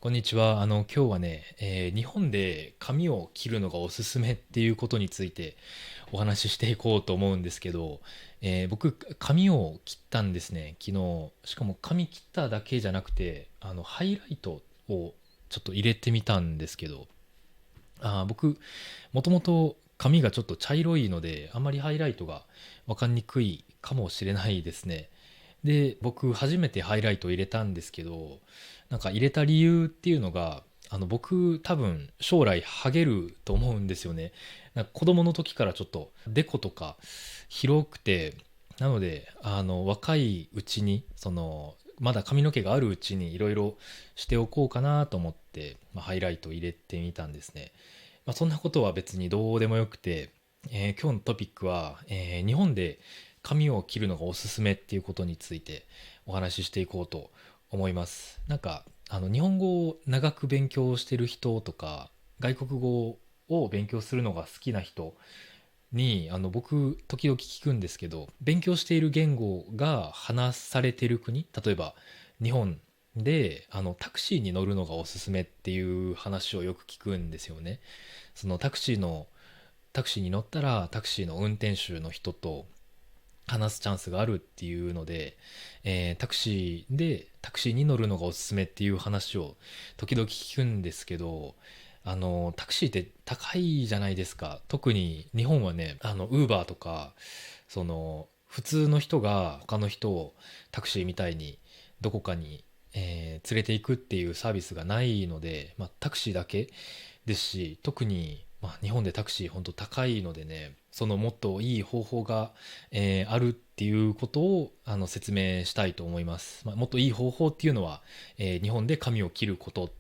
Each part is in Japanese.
こんにちは。今日はね、日本で髪を切るのがおすすめっていうことについてお話ししていこうと思うんですけど、僕、髪を切ったんですね、昨日。しかも髪切っただけじゃなくて、ハイライトをちょっと入れてみたんですけど、僕、もともと髪がちょっと茶色いので、あまりハイライトがわかんにくいかもしれないですね。で、僕、初めてハイライトを入れたんですけど、なんか入れた理由っていうのが、僕、多分、将来ハゲると思うんですよね。なんか子供の時からちょっと、デコとか広くて、なので、若いうちに、まだ髪の毛があるうちにいろいろしておこうかなと思って、ハイライトを入れてみたんですね。そんなことは別にどうでもよくて、今日のトピックは、日本で髪を切るのがおすすめっていうことについてお話ししていこうと思います。なんか、日本語を長く勉強してる人とか、外国語を勉強するのが好きな人に、僕、時々聞くんですけど、勉強している言語が話されている国、例えば日本で、タクシーに乗るのがおすすめっていう話をよく聞くんですよね。そのタクシーに乗ったらタクシーの運転手の人と話すチャンスがあるっていうので、タクシーに乗るのがおすすめっていう話を時々聞くんですけど、タクシーって高いじゃないですか。特に日本はね、ウーバーとか、普通の人が他の人をタクシーみたいにどこかに、連れて行くっていうサービスがないので、タクシーだけですし、特に、日本でタクシー本当高いのでね、そのもっといい方法が、あるっていうことを説明したいと思います。もっといい方法っていうのは、日本で髪を切ること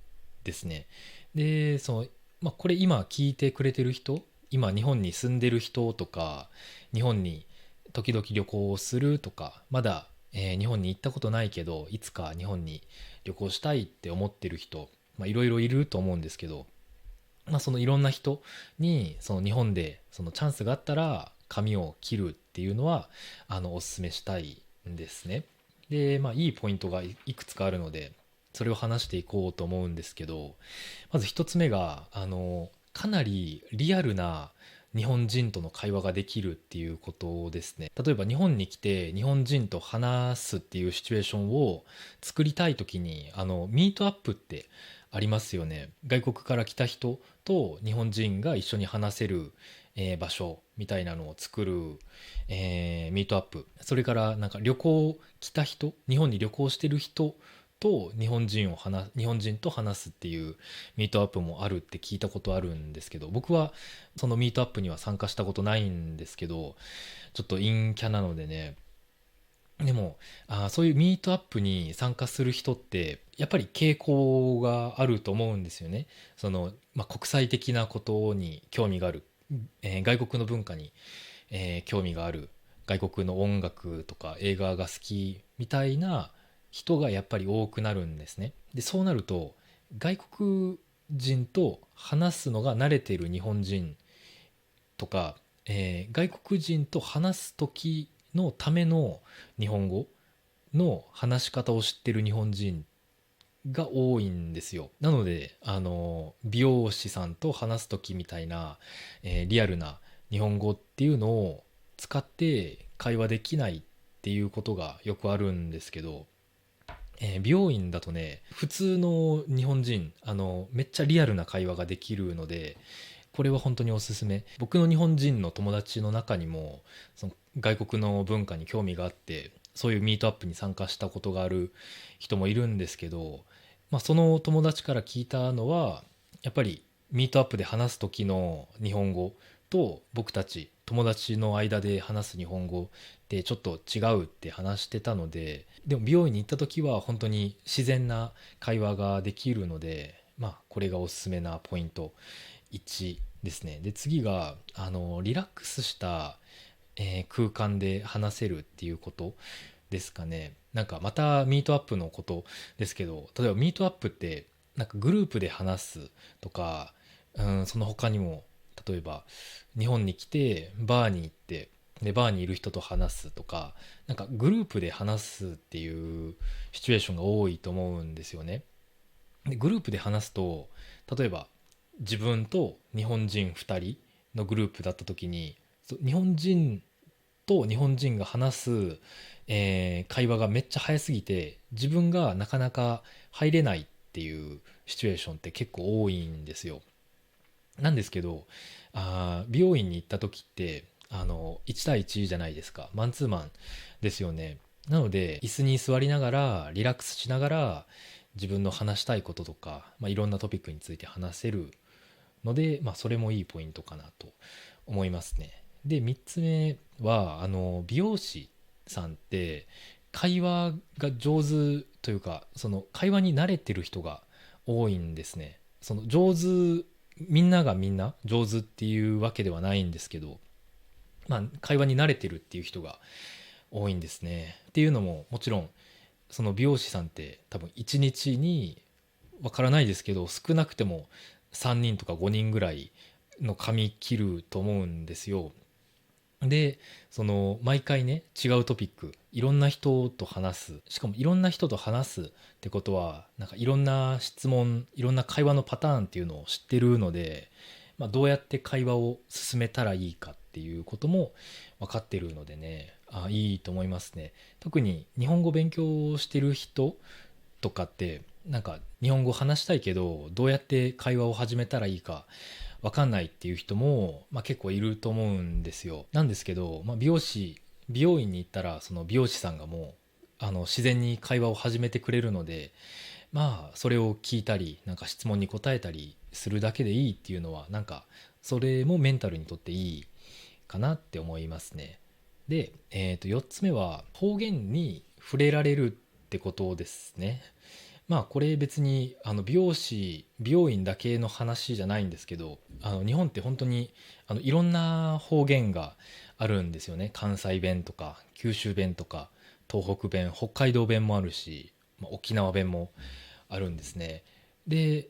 ですね。で、これ今聞いてくれてる人、今日本に住んでる人とか、日本に時々旅行をするとか、まだ、日本に行ったことないけど、いつか日本に旅行したいって思ってる人、いろいろいると思うんですけど、そのいろんな人にその日本でそのチャンスがあったら髪を切るっていうのはおすすめしたいんですね。で、いいポイントがいくつかあるのでそれを話していこうと思うんですけど、まず一つ目がかなりリアルな日本人との会話ができるっていうことですね。例えば日本に来て日本人と話すっていうシチュエーションを作りたい時にミートアップってありますよね。外国から来た人と日本人が一緒に話せる、場所みたいなのを作る、ミートアップ。それからなんか旅行来た人、日本に旅行してる人と日本人と話すっていうミートアップもあるって聞いたことあるんですけど、僕はそのミートアップには参加したことないんですけど、ちょっと陰キャなのでね、でも、そういうミートアップに参加する人って、やっぱり傾向があると思うんですよね。国際的なことに興味がある、外国の文化に、興味がある、外国の音楽とか映画が好きみたいな人がやっぱり多くなるんですね。で、そうなると、外国人と話すのが慣れている日本人とか、外国人と話す時のための日本語の話し方を知ってる日本人が多いんですよ。なので、美容師さんと話す時みたいな、リアルな日本語っていうのを使って会話できないっていうことがよくあるんですけど、美容院だとね、普通の日本人、めっちゃリアルな会話ができるので、これは本当におすすめ。僕の日本人の友達の中にも、その外国の文化に興味があって、そういうミートアップに参加したことがある人もいるんですけど、その友達から聞いたのは、やっぱりミートアップで話す時の日本語と僕たち友達の間で話す日本語ってちょっと違うって話してたので、でも美容院に行った時は本当に自然な会話ができるので、これがおすすめなポイント1ですね。で、次が、リラックスした、空間で話せるっていうことですかね。なんかまたミートアップのことですけど、例えばミートアップってなんかグループで話すとか、その他にも例えば日本に来てバーに行ってでバーにいる人と話すとか、なんかグループで話すっていうシチュエーションが多いと思うんですよね。でグループで話すと、例えば自分と日本人2人のグループだった時に、日本人と日本人が話す、会話がめっちゃ早すぎて自分がなかなか入れないっていうシチュエーションって結構多いんですよ。なんですけど、美容院に行った時って1対1じゃないですか。マンツーマンですよね。なので椅子に座りながらリラックスしながら自分の話したいこととか、いろんなトピックについて話せるので、それもいいポイントかなと思いますね。で3つ目は美容師さんって会話が上手というか、その会話に慣れてる人が多いんですね。その上手、みんながみんな上手っていうわけではないんですけど、会話に慣れてるっていう人が多いんですね。っていうのももちろんその美容師さんって多分1日にわからないですけど少なくても3人とか5人ぐらいの髪切ると思うんですよ。でその毎回ね違うトピック、いろんな人と話す、しかもいろんな人と話すってことはなんかいろんな質問、いろんな会話のパターンっていうのを知ってるので、どうやって会話を進めたらいいかっていうことも分かってるのでね、いいと思いますね。特に日本語勉強してる人とかってなんか日本語話したいけどどうやって会話を始めたらいいかわかんないっていう人も、結構いると思うんですよ。なんですけど、美容院に行ったらその美容師さんがもう自然に会話を始めてくれるので、それを聞いたりなんか質問に答えたりするだけでいいっていうのはなんかそれもメンタルにとっていいかなって思いますね。で、4つ目は方言に触れられるってことですね。これ別に美容院だけの話じゃないんですけど、日本って本当にいろんな方言があるんですよね。関西弁とか九州弁とか東北弁、北海道弁もあるし、沖縄弁もあるんですね。で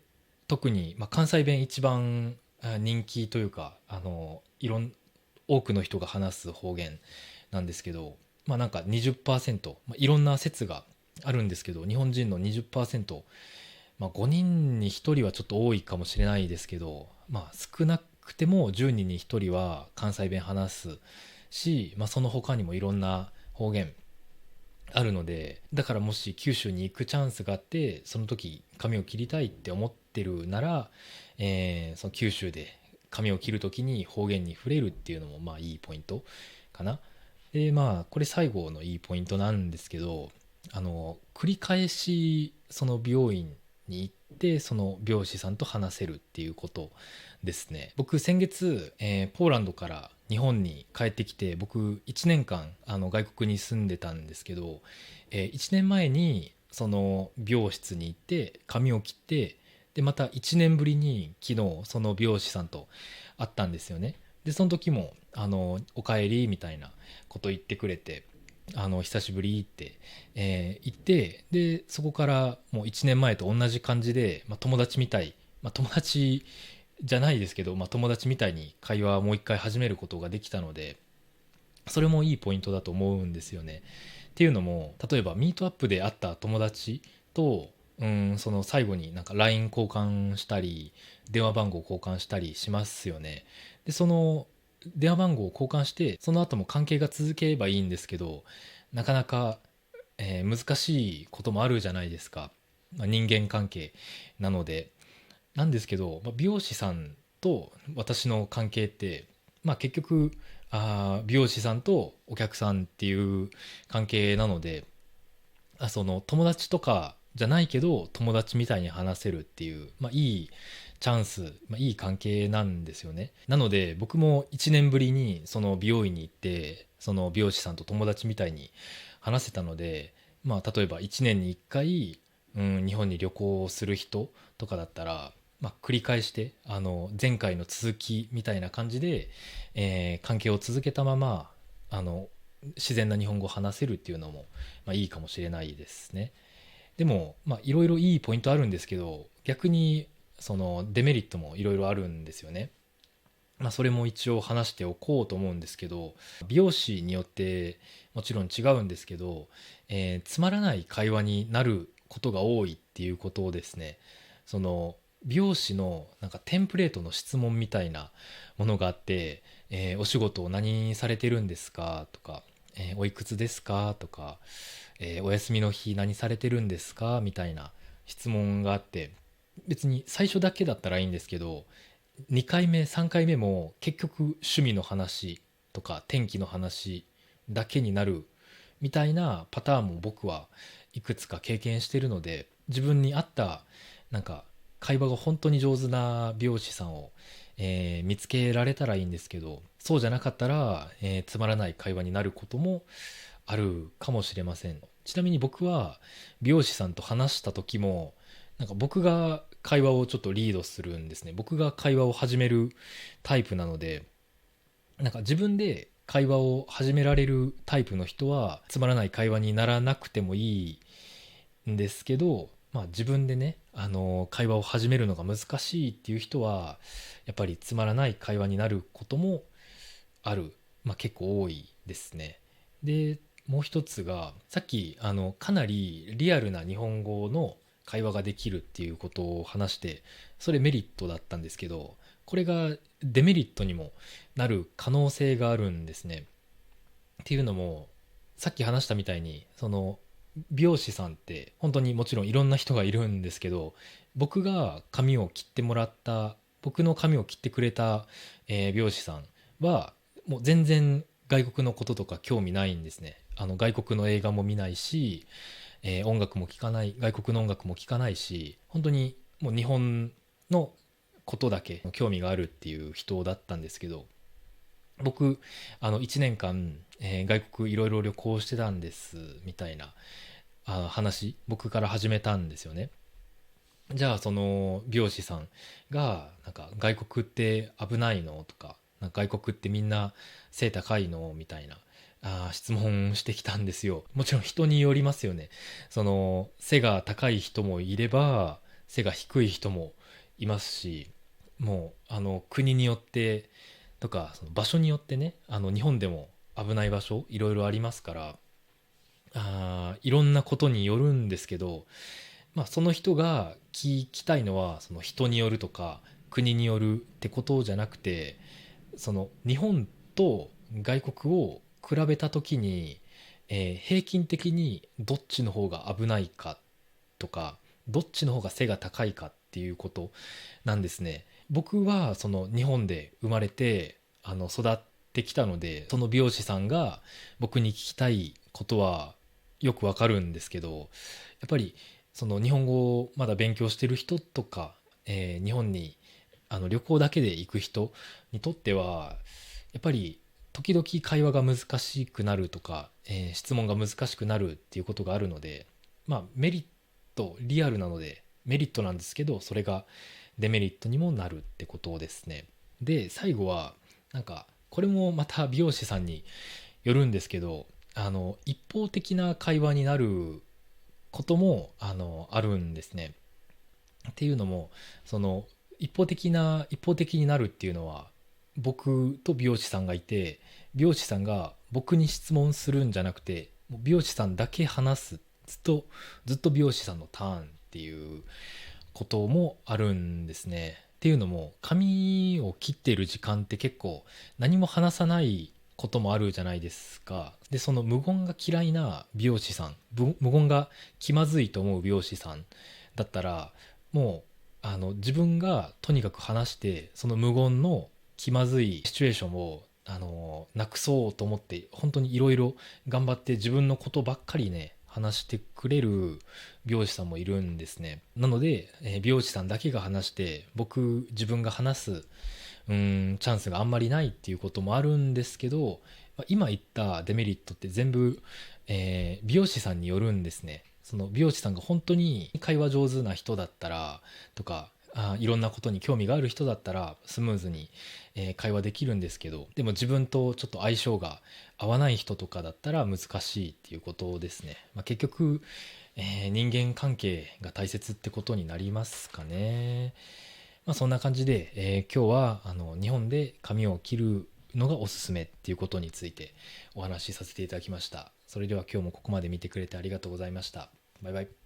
特に、関西弁一番人気というか多くの人が話す方言なんですけど、なんか20%、いろんな説があるんですけど日本人の20%、5人に1人はちょっと多いかもしれないですけど、少なくても10人に1人は関西弁話すし、その他にもいろんな方言あるので、だからもし九州に行くチャンスがあってその時髪を切りたいって思ってるなら、その九州で髪を切る時に方言に触れるっていうのもいいポイントかな。でこれ最後のいいポイントなんですけど、繰り返しその美容院に行ってその美容師さんと話せるっていうことですね。僕先月、ポーランドから日本に帰ってきて、僕1年間外国に住んでたんですけど、1年前にその美容室に行って髪を切って、でまた1年ぶりに昨日その美容師さんと会ったんですよね。でその時もおかえりみたいなこと言ってくれて、久しぶりって、言って、でそこからもう1年前と同じ感じで、友達みたい、友達じゃないですけど、友達みたいに会話をもう一回始めることができたので、それもいいポイントだと思うんですよね。っていうのも例えばミートアップで会った友達とその最後になんか LINE 交換したり電話番号交換したりしますよね。でその電話番号を交換してその後も関係が続けばいいんですけど、なかなか、難しいこともあるじゃないですか。人間関係なので。なんですけど、美容師さんと私の関係って、結局美容師さんとお客さんっていう関係なので、その友達とかじゃないけど友達みたいに話せるっていう、いいチャンス、いい関係なんですよね。なので僕も1年ぶりにその美容院に行ってその美容師さんと友達みたいに話せたので、例えば1年に1回、日本に旅行する人とかだったら、繰り返して前回の続きみたいな感じで、関係を続けたまま自然な日本語を話せるっていうのも、いいかもしれないですね。でもいろいろいいポイントあるんですけど、逆にそのデメリットもいろいろあるんですよね。それも一応話しておこうと思うんですけど、美容師によってもちろん違うんですけど、つまらない会話になることが多いっていうことですね。その美容師のなんかテンプレートの質問みたいなものがあって、お仕事を何されてるんですかとか、おいくつですかとか、お休みの日何されてるんですかみたいな質問があって、別に最初だけだったらいいんですけど、2回目3回目も結局趣味の話とか天気の話だけになるみたいなパターンも僕はいくつか経験してるので、自分に合ったなんか会話が本当に上手な美容師さんを、見つけられたらいいんですけど、そうじゃなかったら、つまらない会話になることもあるかもしれません。ちなみに僕は美容師さんと話した時も、なんか僕が会話をちょっとリードするんですね。僕が会話を始めるタイプなので、なんか自分で会話を始められるタイプの人はつまらない会話にならなくてもいいんですけど、まあ自分でね、会話を始めるのが難しいっていう人は、やっぱりつまらない会話になることもある、まあ結構多いですね。で、もう一つが、さっき、かなりリアルな日本語の会話ができるっていうことを話して、それメリットだったんですけど、これがデメリットにもなる可能性があるんですね。っていうのも、さっき話したみたいに、その美容師さんって本当にもちろんいろんな人がいるんですけど、僕が髪を切ってもらった僕の髪を切ってくれた、美容師さんはもう全然外国のこととか興味ないんですね。外国の映画も見ないし、音楽も聴かない、外国の音楽も聴かないし、本当にもう日本のことだけ興味があるっていう人だったんですけど、僕1年間、外国いろいろ旅行してたんですみたいな話僕から始めたんですよね。じゃあその美容師さんがなんか外国って危ないのとか、なんか外国ってみんな背高いのみたいな質問してきたんですよ。もちろん人によりますよね。その背が高い人もいれば背が低い人もいますし、もう国によってとかその場所によってね、日本でも危ない場所いろいろありますから、いろんなことによるんですけど、まあ、その人が聞きたいのはその人によるとか国によるってことじゃなくて、その日本と外国を比べた時に、平均的にどっちの方が危ないかとか、どっちの方が背が高いかっていうことなんですね。僕はその日本で生まれて育ってきたので、その美容師さんが僕に聞きたいことはよくわかるんですけど、やっぱりその日本語をまだ勉強してる人とか、日本に旅行だけで行く人にとってはやっぱり時々会話が難しくなるとか、質問が難しくなるっていうことがあるので、まあメリットリアルなのでメリットなんですけど、それがデメリットにもなるってことですね。で最後はなんかこれもまた美容師さんによるんですけど、一方的な会話になることもあるんですね。っていうのも、その一方的になるっていうのは、僕と美容師さんがいて、美容師さんが僕に質問するんじゃなくて、もう美容師さんだけ話す、ずっと美容師さんのターンっていうこともあるんですね。っていうのも、髪を切っている時間って結構何も話さないこともあるじゃないですか。で、その無言が嫌いな美容師さん、無言が気まずいと思う美容師さんだったら、もう自分がとにかく話して、その無言の気まずいシチュエーションをなくそうと思って、本当にいろいろ頑張って自分のことばっかりね話してくれる美容師さんもいるんですね。なので、美容師さんだけが話して、自分が話すチャンスがあんまりないっていうこともあるんですけど、今言ったデメリットって全部、美容師さんによるんですね。その美容師さんが本当に会話上手な人だったらとか、いろんなことに興味がある人だったらスムーズに、会話できるんですけど、でも自分とちょっと相性が合わない人とかだったら難しいっていうことですね。結局、人間関係が大切ってことになりますかね。そんな感じで、今日は日本で髪を切るのがおすすめっていうことについてお話しさせていただきました。それでは今日もここまで見てくれてありがとうございました。バイバイ。